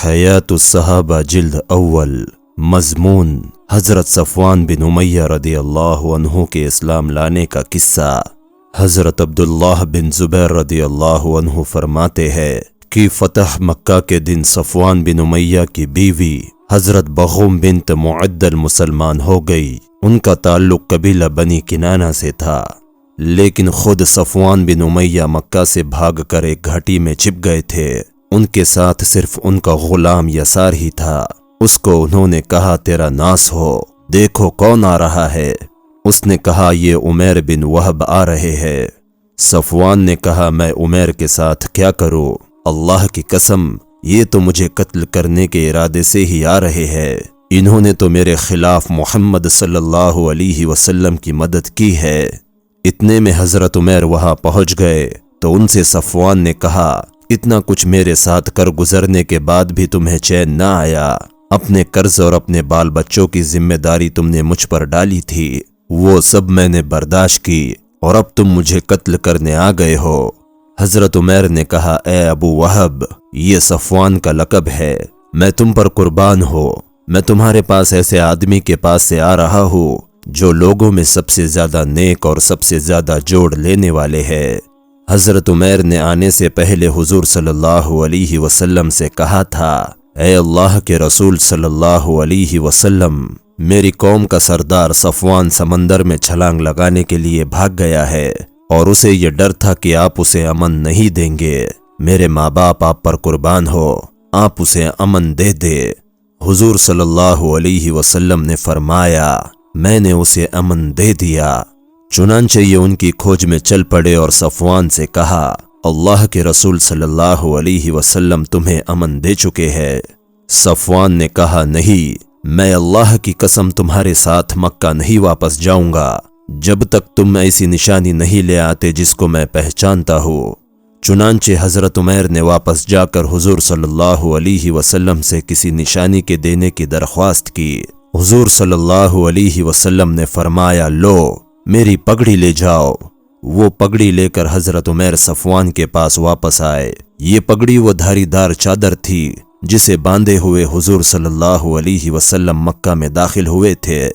हयातुस्सहाबा जिल्द अव्वल। मजमून हजरत सफ़वान बिन उमय्या रदियल्लाहु अन्हु के इस्लाम लाने का किस्सा। हजरत अब्दुल्लाह बिन जुबैर रदियल्लाहु अन्हु फरमाते हैं कि फतह मक्का के दिन सफ़वान बिन उमय्या की बीवी हजरत बगूम बिन्त मुअद्दल मुसलमान हो गई। उनका ताल्लुक कबीला बनी किनाना से था, लेकिन खुद सफ़वान बिन उमय्या मक्का से भागकर एक घाटी में छिप गए थे। उनके साथ सिर्फ उनका गुलाम यसार ही था। उसको उन्होंने कहा, तेरा नास हो, देखो कौन आ रहा है। उसने कहा, ये उमैर बिन वहब आ रहे हैं। सफ़वान ने कहा, मैं उमैर के साथ क्या करूं? अल्लाह की कसम, ये तो मुझे कत्ल करने के इरादे से ही आ रहे हैं। इन्होंने तो मेरे खिलाफ मोहम्मद सल्लल्लाहु अलैहि वसल्लम की मदद की है। इतने में हजरत उमैर वहां पहुंच गए तो उनसे सफ़वान ने कहा, इतना कुछ मेरे साथ कर गुजरने के बाद भी तुम्हें चैन न आया। अपने कर्ज और अपने बाल बच्चों की जिम्मेदारी तुमने मुझ पर डाली थी, वो सब मैंने बर्दाश्त की और अब तुम मुझे कत्ल करने आ गए हो। हजरत उमैर ने कहा, ए अबू वहब, ये सफ़वान का लक़ब है, मैं तुम पर कुर्बान हो। मैं तुम्हारे पास ऐसे आदमी के पास से आ रहा हूँ जो लोगों में सबसे ज्यादा नेक और सबसे ज्यादा जोड़ लेने वाले हैं। हजरत उमैर ने आने से पहले हुजूर सल्लल्लाहु अलैहि वसल्लम से कहा था, ऐ अल्लाह के रसूल सल्लल्लाहु अलैहि वसल्लम, मेरी कौम का सरदार सफ़वान समंदर में छलांग लगाने के लिए भाग गया है और उसे ये डर था कि आप उसे अमन नहीं देंगे। मेरे माँ बाप आप पर कुर्बान हो, आप उसे अमन दे दे। हुजूर सल्लल्लाहु अलैहि वसल्लम ने फरमाया, मैंने उसे अमन दे दिया। चुनांचे ये उनकी खोज में चल पड़े और सफ़वान से कहा, अल्लाह के रसूल सल्लल्लाहु अलैहि वसल्लम तुम्हें अमन दे चुके हैं। सफ़वान ने कहा, नहीं, मैं अल्लाह की कसम तुम्हारे साथ मक्का नहीं वापस जाऊंगा जब तक तुम ऐसी निशानी नहीं ले आते जिसको मैं पहचानता हूँ। चुनांचे हजरत उमैर ने वापस जाकर हुजूर सल्लल्लाहु अलैहि वसल्लम से किसी निशानी के देने की दरख्वास्त की। हुजूर सल्लल्लाहु अलैहि वसल्लम ने फरमाया, लो मेरी पगड़ी ले जाओ। वो पगड़ी लेकर हजरत उमैर सफ़वान के पास वापस आए। ये पगड़ी वो धारीदार चादर थी जिसे बांधे हुए हुजूर सल्लल्लाहु अलैहि वसल्लम मक्का में दाखिल हुए थे।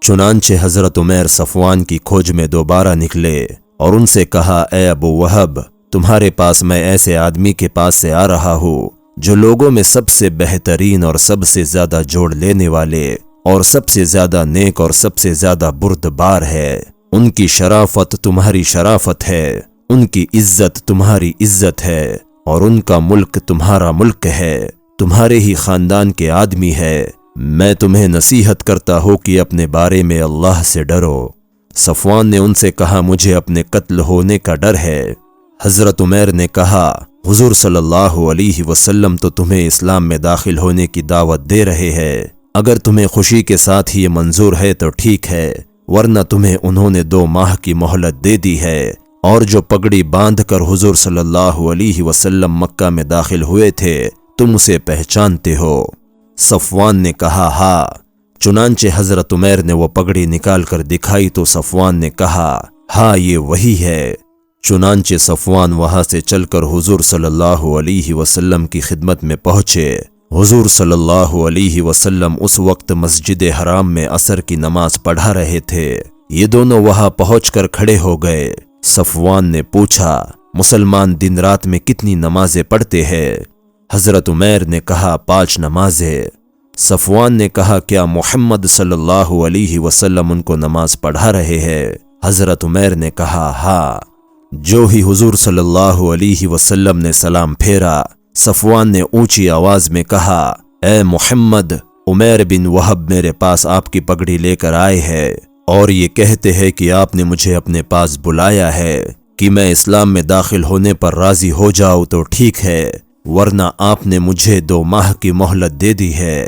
चुनांचे हजरत उमैर सफ़वान की खोज में दोबारा निकले और उनसे कहा, ए अबू वहब, तुम्हारे पास मैं ऐसे आदमी के पास से आ रहा हूँ जो लोगों में सबसे बेहतरीन और सबसे ज्यादा जोड़ लेने वाले और सबसे ज्यादा नेक और सबसे ज्यादा बुर्दबार है। उनकी शराफत तुम्हारी शराफत है, उनकी इज्जत तुम्हारी इज्जत है और उनका मुल्क तुम्हारा मुल्क है, तुम्हारे ही खानदान के आदमी है। मैं तुम्हें नसीहत करता हूँ कि अपने बारे में अल्लाह से डरो। सफ़वान ने उनसे कहा, मुझे अपने कत्ल होने का डर है। हजरत उमैर ने कहा, हुजूर सल्लल्लाहु अलैहि वसल्लम तो तुम्हें इस्लाम में दाखिल होने की दावत दे रहे हैं। अगर तुम्हें खुशी के साथ ही ये मंजूर है तो ठीक है, वरना तुम्हें उन्होंने 2 माह की मोहलत दे दी है। और जो पगड़ी बांध कर हुजूर सल्लल्लाहु अलैहि वसल्लम मक्का में दाखिल हुए थे, तुम उसे पहचानते हो? सफ़वान ने कहा, हाँ। चुनांचे हजरत उमैर ने वो पगड़ी निकाल कर दिखाई तो सफ़वान ने कहा, हाँ ये वही है। चुनांचे सफ़वान वहां से चलकर हुजूर सल्लल्लाहु अलैहि वसल्लम की खिदमत में पहुंचे। हुजूर सल्लल्लाहु अलैहि वसल्लम उस वक्त मस्जिद हराम में असर की नमाज पढ़ा रहे थे। ये दोनों वहां पहुंचकर खड़े हो गए। सफ़वान ने पूछा, मुसलमान दिन रात में कितनी नमाजें पढ़ते हैं? हजरत उमैर ने कहा, 5 नमाजें। सफ़वान ने कहा, क्या मोहम्मद सल्लल्लाहु अलैहि वसल्लम उनको नमाज पढ़ा रहे हैं? हजरत उमैर ने कहा, हाँ। जो ही हुजूर सल्लल्लाहु अलैहि वसल्लम ने सलाम फेरा, सफ़वान ने ऊंची आवाज में कहा, ए मोहम्मद, उमैर बिन वहब मेरे पास आपकी पगड़ी लेकर आए हैं और ये कहते हैं कि आपने मुझे अपने पास बुलाया है कि मैं इस्लाम में दाखिल होने पर राजी हो जाऊं तो ठीक है, वरना आपने मुझे 2 माह की मोहलत दे दी है।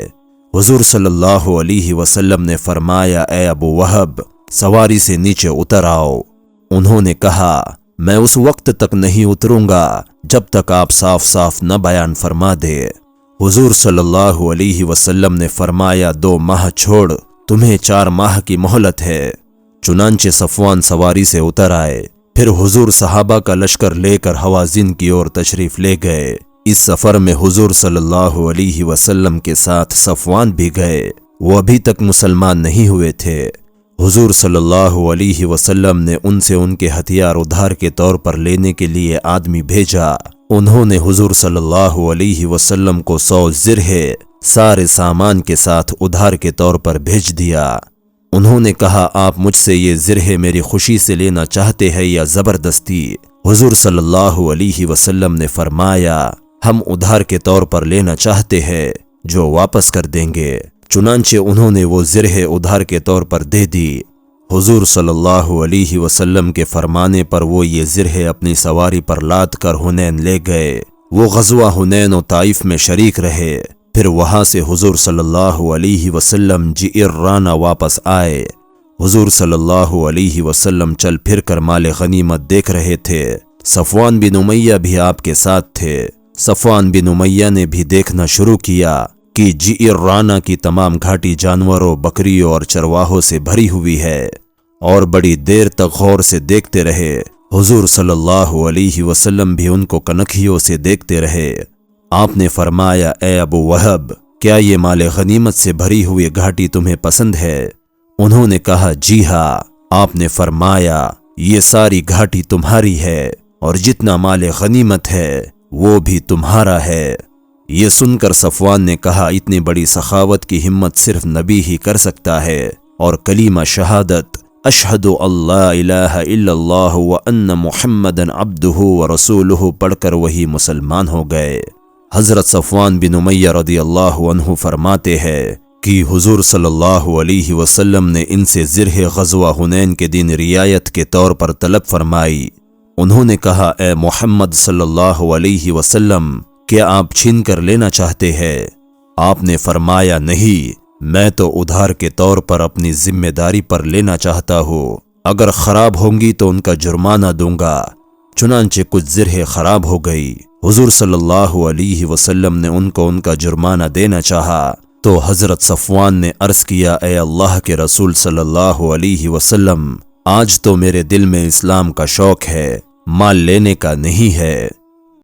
हुजूर सल्लल्लाहु अलैहि वसल्लम ने फरमाया, ए अबू वहब, सवारी से नीचे उतर आओ। उन्होंने कहा, मैं उस वक्त तक नहीं उतरूंगा जब तक आप साफ साफ न बयान फरमा दे। हुजूर सल्लल्लाहु अलैहि वसल्लम ने फरमाया, 2 माह छोड़ तुम्हें 4 माह की मोहलत है। चुनांचे सफ़वान सवारी से उतर आए। फिर हुजूर सहाबा का लश्कर लेकर हवाज़िन की ओर तशरीफ ले गए। اس سفر میں حضور صلی اللہ علیہ وسلم کے ساتھ صفوان بھی گئے، وہ ابھی تک مسلمان نہیں ہوئے تھے۔ حضور صلی اللہ علیہ وسلم نے ان سے ان کے ہتھیار ادھار کے طور پر لینے کے لیے آدمی بھیجا۔ انہوں نے حضور صلی اللہ علیہ وسلم کو 100 زرہ سارے سامان کے ساتھ ادھار کے طور پر بھیج دیا۔ انہوں نے کہا، آپ مجھ سے یہ زرہ میری خوشی سے لینا چاہتے ہیں یا زبردستی؟ حضور صلی اللہ علیہ وسلم نے فرمایا، ہم ادھار کے طور پر لینا چاہتے ہیں جو واپس کر دیں گے۔ چنانچہ انہوں نے وہ زرہ ادھار کے طور پر دے دی۔ حضور صلی اللہ علیہ وسلم کے فرمانے پر وہ یہ زرہ اپنی سواری پر لاد کر حنین لے گئے۔ وہ غزوہ حنین و طائف میں شریک رہے۔ پھر وہاں سے حضور صلی اللہ علیہ وسلم جعرانہ واپس آئے۔ حضور صلی اللہ علیہ وسلم چل پھر کر مال غنیمت دیکھ رہے تھے۔ صفوان بن امیہ بھی آپ کے ساتھ تھے۔ صفوان بن امیہ نے بھی دیکھنا شروع کیا کہ جعرانہ کی تمام گھاٹی جانوروں، بکریوں اور چرواہوں سے بھری ہوئی ہے، اور بڑی دیر تک غور سے دیکھتے رہے۔ حضور صلی اللہ علیہ وسلم بھی ان کو کنکھیوں سے دیکھتے رہے۔ آپ نے فرمایا، اے ابو وہب، کیا یہ مال غنیمت سے بھری ہوئی گھاٹی تمہیں پسند ہے؟ انہوں نے کہا، جی ہاں۔ آپ نے فرمایا، یہ ساری گھاٹی تمہاری ہے اور جتنا مال غنیمت ہے وہ بھی تمہارا ہے۔ یہ سن کر صفوان نے کہا، اتنی بڑی سخاوت کی ہمت صرف نبی ہی کر سکتا ہے، اور کلمہ شہادت اشہد اللہ الہ الا اللہ وان محمدًا عبدہ ورسولہ پڑھ کر وہی مسلمان ہو گئے۔ حضرت صفوان بن امیہ رضی اللہ عنہ فرماتے ہیں کہ حضور صلی اللہ علیہ وسلم نے ان سے زرہ غزوہ حنین کے دن رعایت کے طور پر طلب فرمائی۔ انہوں نے کہا، اے محمد صلی اللہ علیہ وسلم، کیا آپ چھین کر لینا چاہتے ہیں؟ آپ نے فرمایا، نہیں، میں تو ادھار کے طور پر اپنی ذمہ داری پر لینا چاہتا ہوں، اگر خراب ہوں گی تو ان کا جرمانہ دوں گا۔ چنانچہ کچھ زرہ خراب ہو گئی۔ حضور صلی اللہ علیہ وسلم نے ان کو ان کا جرمانہ دینا چاہا تو حضرت صفوان نے عرض کیا، اے اللہ کے رسول صلی اللہ علیہ وسلم، آج تو میرے دل میں اسلام کا شوق ہے، مال لینے کا نہیں ہے۔